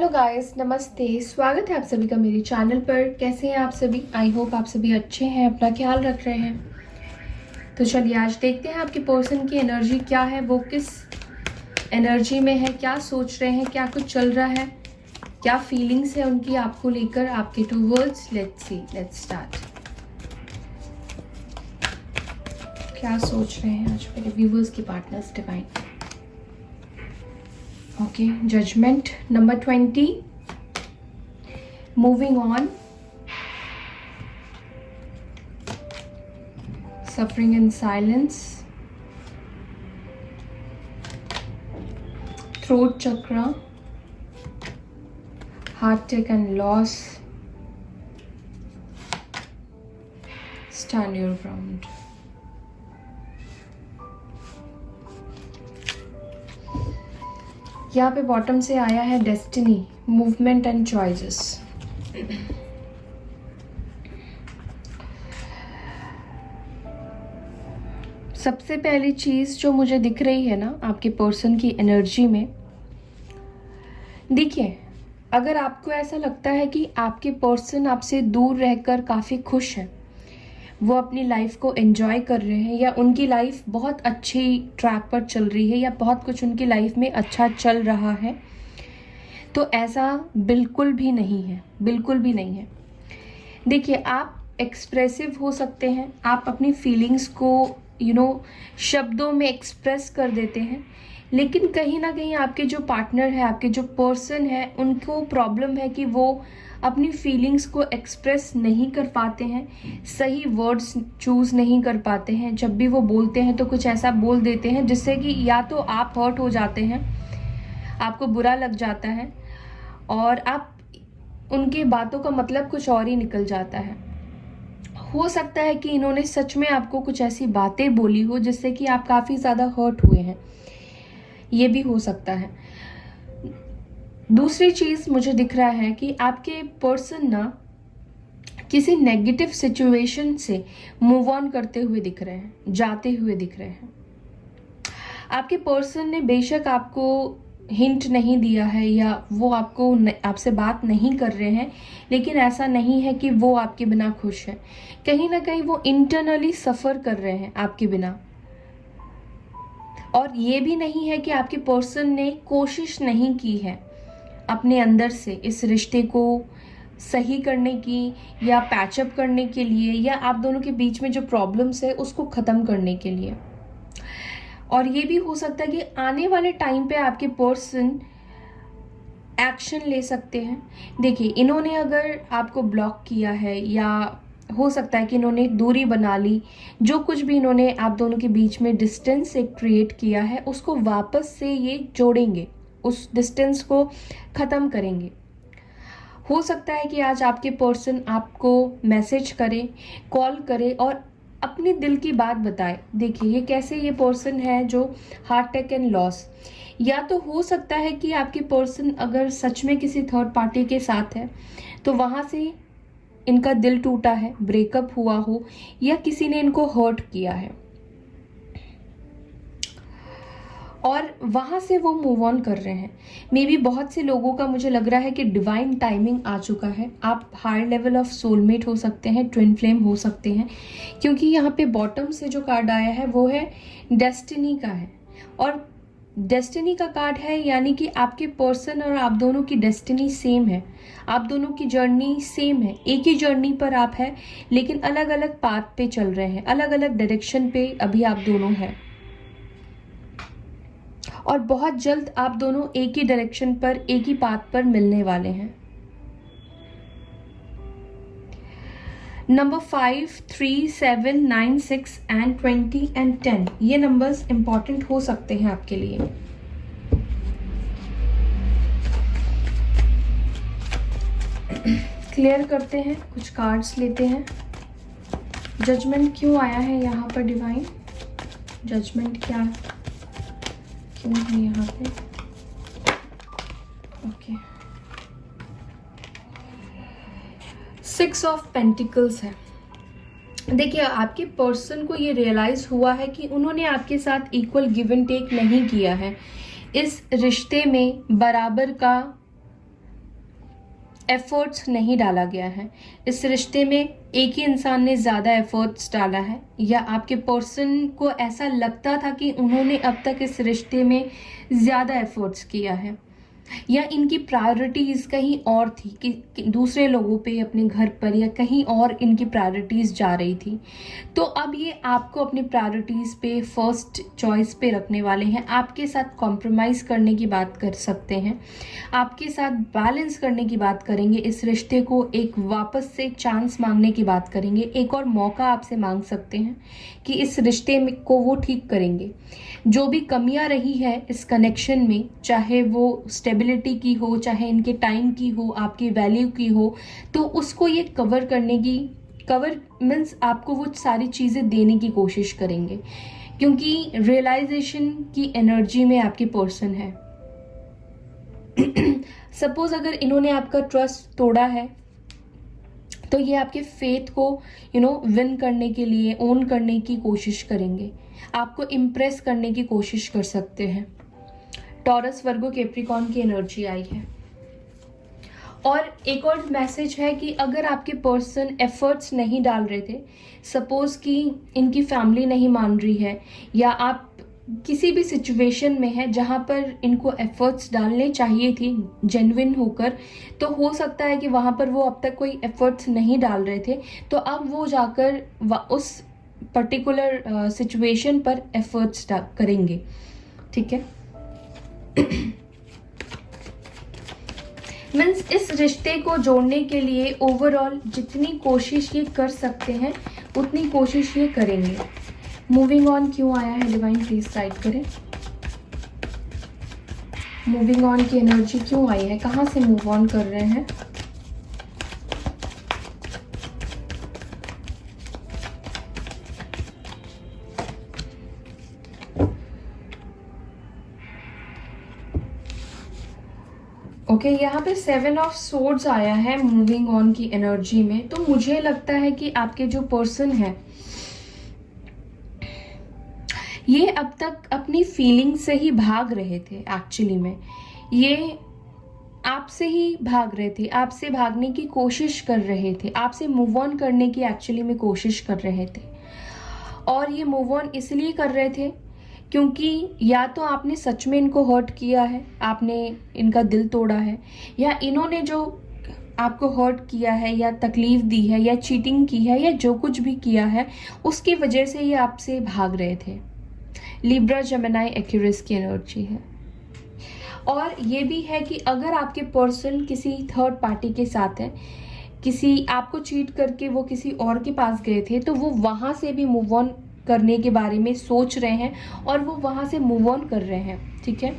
Hello guys, नमस्ते। स्वागत है आप सभी का मेरे चैनल पर। कैसे हैं आप सभी? आई होप आप सभी अच्छे हैं, अपना ख्याल रख रहे हैं। तो चलिए आज देखते हैं आपके पर्सन की एनर्जी क्या है, वो किस एनर्जी में है, क्या सोच रहे हैं, क्या कुछ चल रहा है, क्या फीलिंग्स है उनकी आपको लेकर, आपके towards. Let's see, let's start. क्या सोच रहे हैं आज मेरे व्यूवर्स के partners divine? Okay, judgment number 20. Moving on. Suffering in silence. Throat chakra. Heartache and loss. Stand your ground. यहाँ पे बॉटम से आया है डेस्टिनी, मूवमेंट एंड चॉइसेस। सबसे पहली चीज जो मुझे दिख रही है ना आपके पर्सन की एनर्जी में, देखिए, अगर आपको ऐसा लगता है कि आपके पर्सन आपसे दूर रहकर काफ़ी खुश है, वो अपनी लाइफ को एंजॉय कर रहे हैं, या उनकी लाइफ बहुत अच्छी ट्रैक पर चल रही है, या बहुत कुछ उनकी लाइफ में अच्छा चल रहा है, तो ऐसा बिल्कुल भी नहीं है, बिल्कुल भी नहीं है। देखिए, आप एक्सप्रेसिव हो सकते हैं, आप अपनी फीलिंग्स को शब्दों में एक्सप्रेस कर देते हैं, लेकिन कहीं ना कहीं आपके जो पार्टनर है, आपके जो पर्सन है, उनको प्रॉब्लम है कि वो अपनी फीलिंग्स को एक्सप्रेस नहीं कर पाते हैं, सही वर्ड्स चूज़ नहीं कर पाते हैं। जब भी वो बोलते हैं तो कुछ ऐसा बोल देते हैं जिससे कि या तो आप हर्ट हो जाते हैं, आपको बुरा लग जाता है, और आप उनकी बातों का मतलब कुछ और ही निकल जाता है। हो सकता है कि इन्होंने सच में आपको कुछ ऐसी बातें बोली हो जिससे कि आप काफ़ी ज़्यादा हर्ट हुए हैं, ये भी हो सकता है। दूसरी चीज़ मुझे दिख रहा है कि आपके पर्सन ना किसी नेगेटिव सिचुएशन से मूव ऑन करते हुए दिख रहे हैं, जाते हुए दिख रहे हैं। आपके पर्सन ने बेशक आपको हिंट नहीं दिया है, या वो आपसे बात नहीं कर रहे हैं, लेकिन ऐसा नहीं है कि वो आपके बिना खुश है। कहीं ना कहीं वो इंटरनली सफ़र कर रहे हैं आपके बिना। और ये भी नहीं है कि आपके पर्सन ने कोशिश नहीं की है अपने अंदर से इस रिश्ते को सही करने की, या पैचअप करने के लिए, या आप दोनों के बीच में जो प्रॉब्लम्स है उसको ख़त्म करने के लिए। और ये भी हो सकता है कि आने वाले टाइम पे आपके पर्सन एक्शन ले सकते हैं। देखिए, इन्होंने अगर आपको ब्लॉक किया है, या हो सकता है कि इन्होंने दूरी बना ली, जो कुछ भी इन्होंने आप दोनों के बीच में डिस्टेंस एक क्रिएट किया है, उसको वापस से ये जोड़ेंगे, उस डिस्टेंस को ख़त्म करेंगे। हो सकता है कि आज आपके पर्सन आपको मैसेज करे, कॉल करे और अपने दिल की बात बताए। देखिए, ये कैसे, ये पर्सन है जो हार्ट-अटैक एंड लॉस, या तो हो सकता है कि आपके पर्सन अगर सच में किसी थर्ड पार्टी के साथ है, तो वहाँ से इनका दिल टूटा है, ब्रेकअप हुआ हो, या किसी ने इनको हर्ट किया है, और वहाँ से वो मूव ऑन कर रहे हैं। मे बी बहुत से लोगों का मुझे लग रहा है कि डिवाइन टाइमिंग आ चुका है। आप हायर लेवल ऑफ सोलमेट हो सकते हैं, ट्विन फ्लेम हो सकते हैं, क्योंकि यहाँ पे बॉटम से जो कार्ड आया है वो है डेस्टिनी का है, और डेस्टिनी का कार्ड है, यानी कि आपके पर्सन और आप दोनों की डेस्टिनी सेम है, आप दोनों की जर्नी सेम है, एक ही जर्नी पर आप है, लेकिन अलग अलग पाथ पे चल रहे हैं, अलग अलग डायरेक्शन पे अभी आप दोनों हैं, और बहुत जल्द आप दोनों एक ही डायरेक्शन पर, एक ही पाथ पर मिलने वाले हैं। नंबर 5, 3, 7, 9, 6 एंड 20 एंड 10, ये नंबर्स इंपॉर्टेंट हो सकते हैं आपके लिए। क्लियर करते हैं, कुछ कार्ड्स लेते हैं। जजमेंट क्यों आया है यहाँ पर डिवाइन? जजमेंट क्या क्यों है यहाँ पे? ओके, 6 ऑफ पेंटिकल्स है। देखिए, आपके पर्सन को ये रियलाइज हुआ है कि उन्होंने आपके साथ इक्वल गिव एंड टेक नहीं किया है, इस रिश्ते में बराबर का एफर्ट्स नहीं डाला गया है। इस रिश्ते में एक ही इंसान ने ज़्यादा एफर्ट्स डाला है, या आपके पर्सन को ऐसा लगता था कि उन्होंने अब तक इस रिश्ते में ज़्यादा एफर्ट्स किया है, या इनकी प्रायोरिटीज़ कहीं और थी कि दूसरे लोगों पे, अपने घर पर, या कहीं और इनकी प्रायोरिटीज़ जा रही थी। तो अब ये आपको अपनी प्रायोरिटीज़ पे, फर्स्ट चॉइस पे रखने वाले हैं। आपके साथ कॉम्प्रोमाइज़ करने की बात कर सकते हैं, आपके साथ बैलेंस करने की बात करेंगे, इस रिश्ते को एक वापस से चांस मांगने की बात करेंगे, एक और मौका आपसे मांग सकते हैं कि इस रिश्ते में को वो ठीक करेंगे। जो भी कमियां रही है इस कनेक्शन में, चाहे वो स्टेबिलिटी की हो, चाहे इनके टाइम की हो, आपकी वैल्यू की हो, तो उसको ये कवर करने की, कवर मीन्स आपको वो सारी चीज़ें देने की कोशिश करेंगे, क्योंकि रियलाइजेशन की एनर्जी में आपकी पर्सन है। सपोज अगर इन्होंने आपका ट्रस्ट तोड़ा है, तो ये आपके फेथ को विन करने के लिए, ओन करने की कोशिश करेंगे, आपको इम्प्रेस करने की कोशिश कर सकते हैं। टॉरस, वर्गो, कैप्रिकॉर्न की एनर्जी आई है। और एक और मैसेज है कि अगर आपके पर्सन एफर्ट्स नहीं डाल रहे थे, सपोज कि इनकी फैमिली नहीं मान रही है, या आप किसी भी सिचुएशन में है जहाँ पर इनको एफर्ट्स डालने चाहिए थी जेन्युइन होकर, तो हो सकता है कि वहाँ पर वो अब तक कोई एफर्ट्स नहीं डाल रहे थे, तो अब वो जाकर उस पर्टिकुलर सिचुएशन पर एफर्ट्स करेंगे। ठीक है। मीन्स इस रिश्ते को जोड़ने के लिए ओवरऑल जितनी कोशिश ये कर सकते हैं उतनी कोशिश ये करेंगे। मूविंग ऑन क्यों आया है डिवाइन, प्लीज गाइड करें। मूविंग ऑन की एनर्जी क्यों आई है, कहाँ से मूव ऑन कर रहे हैं। ओके, यहाँ पे 7 ऑफ सोर्ड्स आया है मूविंग ऑन की एनर्जी में। तो मुझे लगता है कि आपके जो पर्सन है ये अब तक अपनी फीलिंग से ही भाग रहे थे। एक्चुअली में ये आपसे ही भाग रहे थे, आपसे भागने की कोशिश कर रहे थे, आपसे मूव ऑन करने की एक्चुअली में कोशिश कर रहे थे। और ये मूव ऑन इसलिए कर रहे थे क्योंकि या तो आपने सच में इनको हर्ट किया है, आपने इनका दिल तोड़ा है, या इन्होंने जो आपको हर्ट किया है या तकलीफ दी है या चीटिंग की है या जो कुछ भी किया है उसकी वजह से ये आपसे भाग रहे थे। लिब्रा, जेमिनी, एक्यूरियस की एनर्जी है। और ये भी है कि अगर आपके पर्सन किसी थर्ड पार्टी के साथ है, किसी आपको चीट करके वो किसी और के पास गए थे, तो वो वहाँ से भी मूव ऑन करने के बारे में सोच रहे हैं और वो वहाँ से मूव ऑन कर रहे हैं। ठीक है।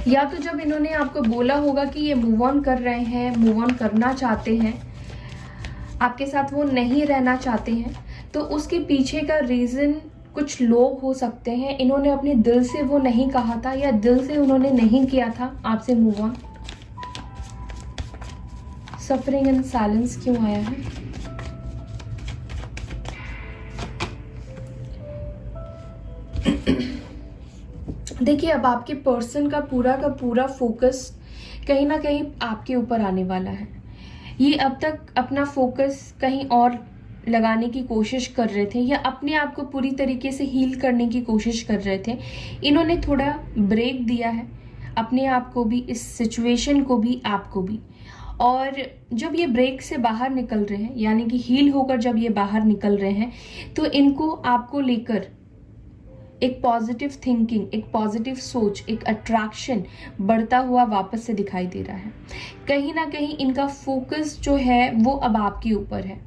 या तो जब इन्होंने आपको बोला होगा कि ये मूव ऑन कर रहे हैं, मूव ऑन करना चाहते हैं, आपके साथ वो नहीं रहना चाहते हैं, तो उसके पीछे का रीज़न कुछ लोग हो सकते हैं। इन्होंने अपने दिल से वो नहीं कहा था या दिल से उन्होंने नहीं किया था आपसे move on. Suffering and silence क्यों आया है। देखिए, अब आपके पर्सन का पूरा फोकस कहीं ना कहीं आपके ऊपर आने वाला है। ये अब तक अपना फोकस कहीं और लगाने की कोशिश कर रहे थे या अपने आप को पूरी तरीके से हील करने की कोशिश कर रहे थे। इन्होंने थोड़ा ब्रेक दिया है अपने आप को भी, इस सिचुएशन को भी, आपको भी। और जब ये ब्रेक से बाहर निकल रहे हैं, यानी कि हील होकर जब ये बाहर निकल रहे हैं, तो इनको आपको लेकर एक पॉजिटिव थिंकिंग, एक पॉजिटिव सोच, एक अट्रैक्शन बढ़ता हुआ वापस से दिखाई दे रहा है। कहीं ना कहीं इनका फोकस जो है वो अब आपके ऊपर है।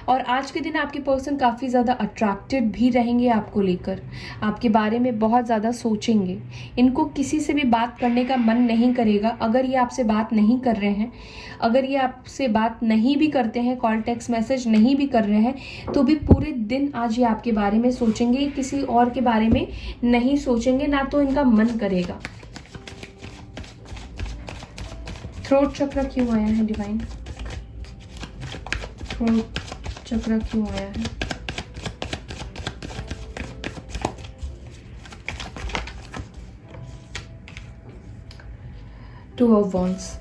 और आज के दिन आपके पर्सन काफ़ी ज़्यादा अट्रैक्टेड भी रहेंगे आपको लेकर, आपके बारे में बहुत ज़्यादा सोचेंगे। इनको किसी से भी बात करने का मन नहीं करेगा अगर ये आपसे बात नहीं कर रहे हैं। अगर ये आपसे बात नहीं भी करते हैं, कॉल, टेक्स्ट मैसेज नहीं भी कर रहे हैं, तो भी पूरे दिन आज ये आपके बारे में सोचेंगे, किसी और के बारे में नहीं सोचेंगे, ना तो इनका मन करेगा। थ्रोट चक्र क्यों आया है डिवाइन। थ्रोट चक्र क्यों आया है। Two of wands.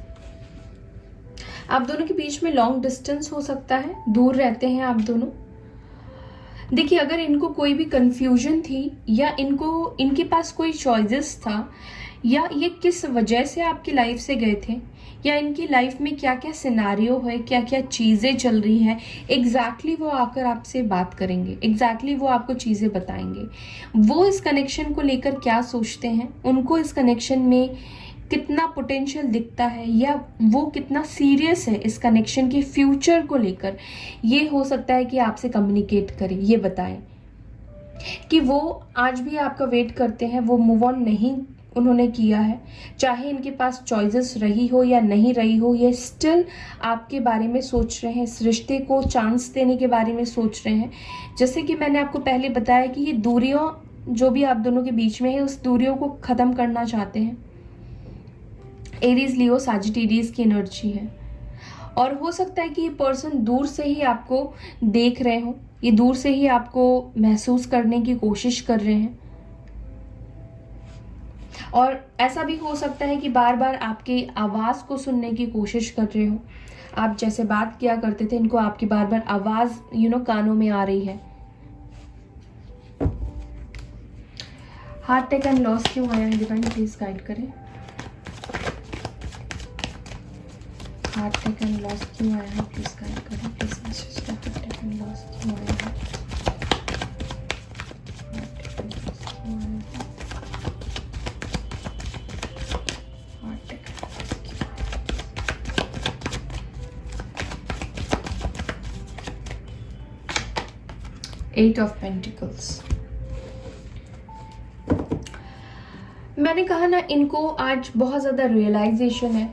आप दोनों के बीच में लॉन्ग डिस्टेंस हो सकता है, दूर रहते हैं आप दोनों। देखिए, अगर इनको कोई भी कंफ्यूजन थी या इनके पास कोई चॉइसेस था, या ये किस वजह से आपकी लाइफ से गए थे, या इनकी लाइफ में क्या क्या सिनारियो है, क्या क्या चीज़ें चल रही हैं, एग्जैक्टली वो आकर आपसे बात करेंगे, एग्जैक्टली वो आपको चीज़ें बताएंगे। वो इस कनेक्शन को लेकर क्या सोचते हैं, उनको इस कनेक्शन में कितना पोटेंशियल दिखता है, या वो कितना सीरियस है इस कनेक्शन के फ्यूचर को लेकर, ये हो सकता है कि आपसे कम्युनिकेट करें, ये बताएं कि वो आज भी आपका वेट करते हैं, वो मूव ऑन नहीं उन्होंने किया है। चाहे इनके पास चॉइसेस रही हो या नहीं रही हो, ये स्टिल आपके बारे में सोच रहे हैं, इस रिश्ते को चांस देने के बारे में सोच रहे हैं। जैसे कि मैंने आपको पहले बताया कि ये दूरियों जो भी आप दोनों के बीच में है, उस दूरियों को ख़त्म करना चाहते हैं। एरीज, लियो, सजिटेरियस की एनर्जी है। और हो सकता है कि ये पर्सन दूर से ही आपको देख रहे हो, ये दूर से ही आपको महसूस करने की कोशिश कर रहे हैं। और ऐसा भी हो सकता है कि बार बार आपकी आवाज़ को सुनने की कोशिश कर रहे हो। आप जैसे बात किया करते थे, इनको आपकी बार बार आवाज़ कानों में आ रही है। हार्ट अटैक एंड लॉस क्यों आया है, डिवाइन प्लीज गाइड करें। हार्ट अटैक एंड लॉस क्यों आया है, प्लीज गाइड करें। Please message heart attack and loss क्यों आया है। Eight of pentacles. मैंने कहा ना, इनको आज बहुत ज़्यादा रियलाइजेशन है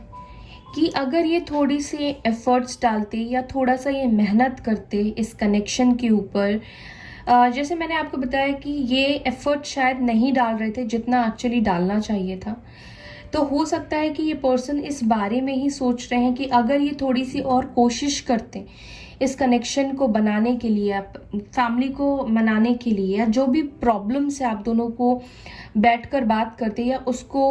कि अगर ये थोड़ी सी एफर्ट्स डालते या थोड़ा सा ये मेहनत करते इस कनेक्शन के ऊपर, जैसे मैंने आपको बताया कि ये एफर्ट शायद नहीं डाल रहे थे जितना एक्चुअली डालना चाहिए था, तो हो सकता है कि ये पर्सन इस बारे में ही सोच रहे हैं कि अगर ये थोड़ी सी और कोशिश करते इस कनेक्शन को बनाने के लिए, फैमिली को मनाने के लिए, या जो भी प्रॉब्लम्स है आप दोनों को बैठकर बात करते या उसको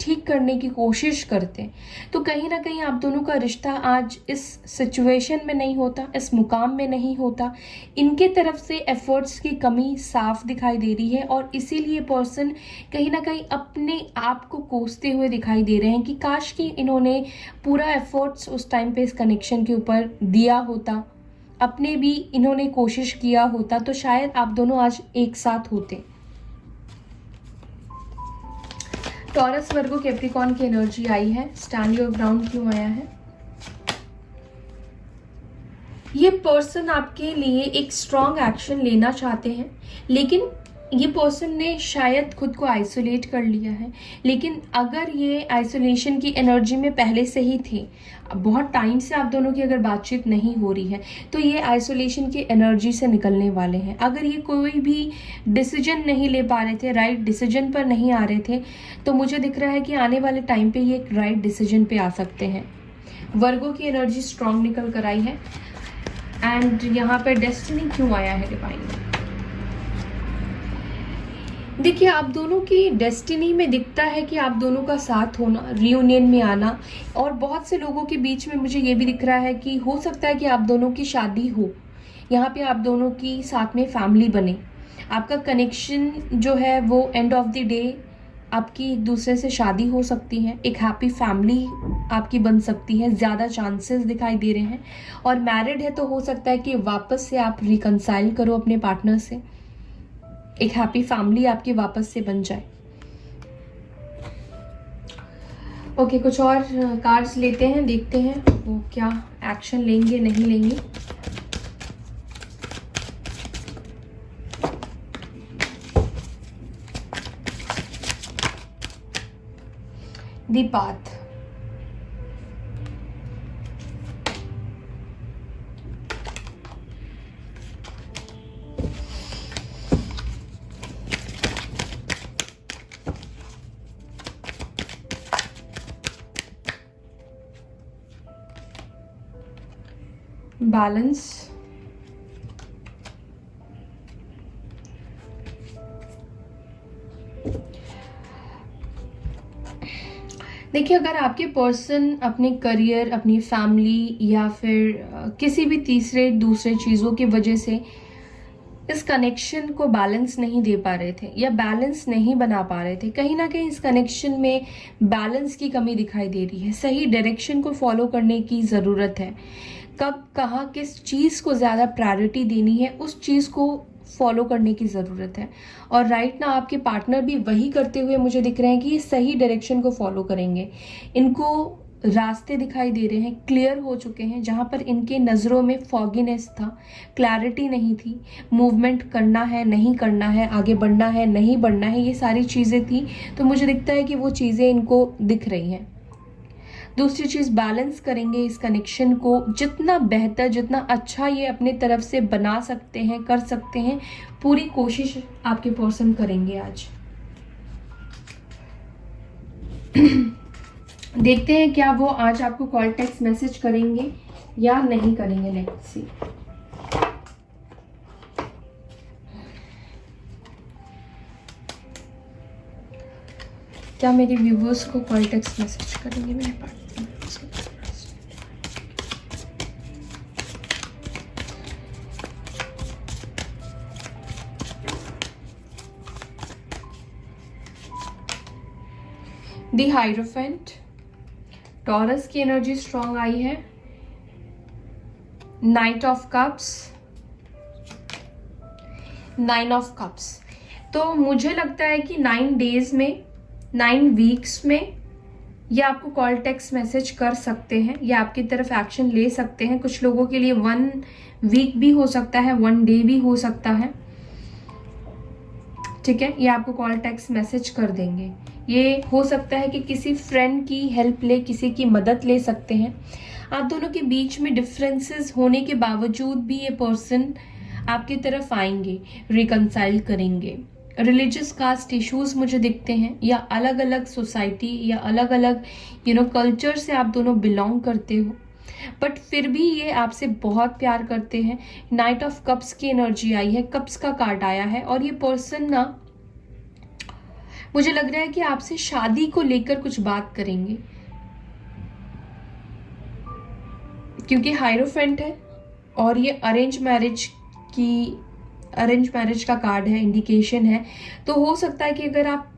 ठीक करने की कोशिश करते, तो कहीं ना कहीं आप दोनों का रिश्ता आज इस सिचुएशन में नहीं होता, इस मुकाम में नहीं होता। इनके तरफ से एफर्ट्स की कमी साफ दिखाई दे रही है, और इसीलिए पर्सन कहीं ना कहीं अपने आप को कोसते हुए दिखाई दे रहे हैं कि काश कि इन्होंने पूरा एफर्ट्स उस टाइम पे इस कनेक्शन के ऊपर दिया होता, अपने भी इन्होंने कोशिश किया होता, तो शायद आप दोनों आज एक साथ होते। टॉरस, वर्गो, कैप्रिकॉर्न की एनर्जी आई है। स्टैंड योर ग्राउंड क्यों आया है। ये पर्सन आपके लिए एक स्ट्रॉन्ग एक्शन लेना चाहते हैं, लेकिन ये पर्सन ने शायद खुद को आइसोलेट कर लिया है। लेकिन अगर ये आइसोलेशन की एनर्जी में पहले से ही थे, बहुत टाइम से आप दोनों की अगर बातचीत नहीं हो रही है, तो ये आइसोलेशन की एनर्जी से निकलने वाले हैं। अगर ये कोई भी डिसीजन नहीं ले पा रहे थे, राइट डिसीजन पर नहीं आ रहे थे, तो मुझे दिख रहा है कि आने वाले टाइम पे ये एक राइट डिसीजन पे आ सकते हैं। वर्गो की एनर्जी स्ट्रॉन्ग निकल कर आई है। एंड यहाँ पर डेस्टिनी क्यों आया है डिवाइन में। देखिए, आप दोनों की डेस्टिनी में दिखता है कि आप दोनों का साथ होना, रियूनियन में आना, और बहुत से लोगों के बीच में मुझे ये भी दिख रहा है कि हो सकता है कि आप दोनों की शादी हो, यहाँ पे आप दोनों की साथ में फैमिली बने। आपका कनेक्शन जो है वो एंड ऑफ द डे आपकी एक दूसरे से शादी हो सकती है, एक हैप्पी फैमिली आपकी बन सकती है, ज़्यादा चांसेस दिखाई दे रहे हैं। और मैरिड है तो हो सकता है कि वापस से आप रिकंसाइल करो अपने पार्टनर से, एक हैप्पी फैमिली आपकी वापस से बन जाए। ओके, कुछ और कार्ड्स लेते हैं, देखते हैं वो क्या एक्शन लेंगे नहीं लेंगे। The path. बैलेंस। देखिए, अगर आपके पर्सन अपने करियर, अपनी फैमिली या फिर किसी भी तीसरे दूसरे चीज़ों की वजह से इस कनेक्शन को बैलेंस नहीं दे पा रहे थे या बैलेंस नहीं बना पा रहे थे, कहीं ना कहीं इस कनेक्शन में बैलेंस की कमी दिखाई दे रही है। सही डायरेक्शन को फॉलो करने की ज़रूरत है। कब कहाँ किस चीज़ को ज़्यादा प्रायोरिटी देनी है, उस चीज़ को फॉलो करने की ज़रूरत है। और राइट ना आपके पार्टनर भी वही करते हुए मुझे दिख रहे हैं कि ये सही डायरेक्शन को फॉलो करेंगे। इनको रास्ते दिखाई दे रहे हैं, क्लियर हो चुके हैं। जहाँ पर इनके नज़रों में फॉगीनेस था, क्लैरिटी नहीं थी, मूवमेंट करना है नहीं करना है, आगे बढ़ना है नहीं बढ़ना है, ये सारी चीज़ें थी। तो मुझे दिखता है कि वो चीज़ें इनको दिख रही हैं। दूसरी चीज़, बैलेंस करेंगे इस कनेक्शन को जितना बेहतर, जितना अच्छा ये अपने तरफ से बना सकते हैं, कर सकते हैं, पूरी कोशिश आपके पर्सन करेंगे आज। देखते हैं क्या वो आज आपको कॉल टेक्स्ट मैसेज करेंगे या नहीं करेंगे। Let's see. क्या मेरे व्यूवर्स को कॉल टेक्स्ट मैसेज करेंगे मेरे पार्टनर? द हाइरोफेंट, टॉरस की एनर्जी स्ट्रांग आई है। Night of cups, 9 of cups. तो मुझे लगता है कि 9 डेज में, 9 वीक्स में ये आपको कॉल टेक्स्ट मैसेज कर सकते हैं या आपकी तरफ एक्शन ले सकते हैं। कुछ लोगों के लिए 1 वीक भी हो सकता है, 1 डे भी हो सकता है। ठीक है, ये आपको कॉल टेक्स्ट मैसेज कर देंगे। ये हो सकता है कि किसी फ्रेंड की हेल्प ले, किसी की मदद ले सकते हैं। आप दोनों के बीच में डिफरेंसेस होने के बावजूद भी ये पर्सन आपकी तरफ आएंगे, रिकंसाइल करेंगे। रिलीजियस कास्ट इश्यूज मुझे दिखते हैं, या अलग अलग सोसाइटी या अलग अलग कल्चर से आप दोनों बिलोंग करते हो, बट फिर भी ये आपसे बहुत प्यार करते हैं। नाइट ऑफ कप्स की एनर्जी आई है, कप्स का कार्ड आया है, और ये पर्सन ना, मुझे लग रहा है कि आपसे शादी को लेकर कुछ बात करेंगे, क्योंकि हाइरोफेंट है और ये अरेंज मैरिज का कार्ड है, इंडिकेशन है। तो हो सकता है कि अगर आप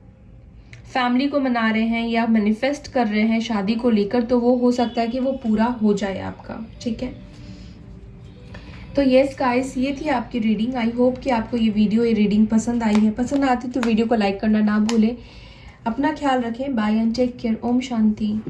फैमिली को मना रहे हैं या मैनिफेस्ट कर रहे हैं शादी को लेकर, तो वो हो सकता है कि वो पूरा हो जाए आपका। ठीक है, तो यस गाइस, ये थी आपकी रीडिंग। आई होप कि आपको ये वीडियो, ये रीडिंग पसंद आई है। पसंद आती तो वीडियो को लाइक करना ना भूलें। अपना ख्याल रखें। Bye and take care. ओम शांति।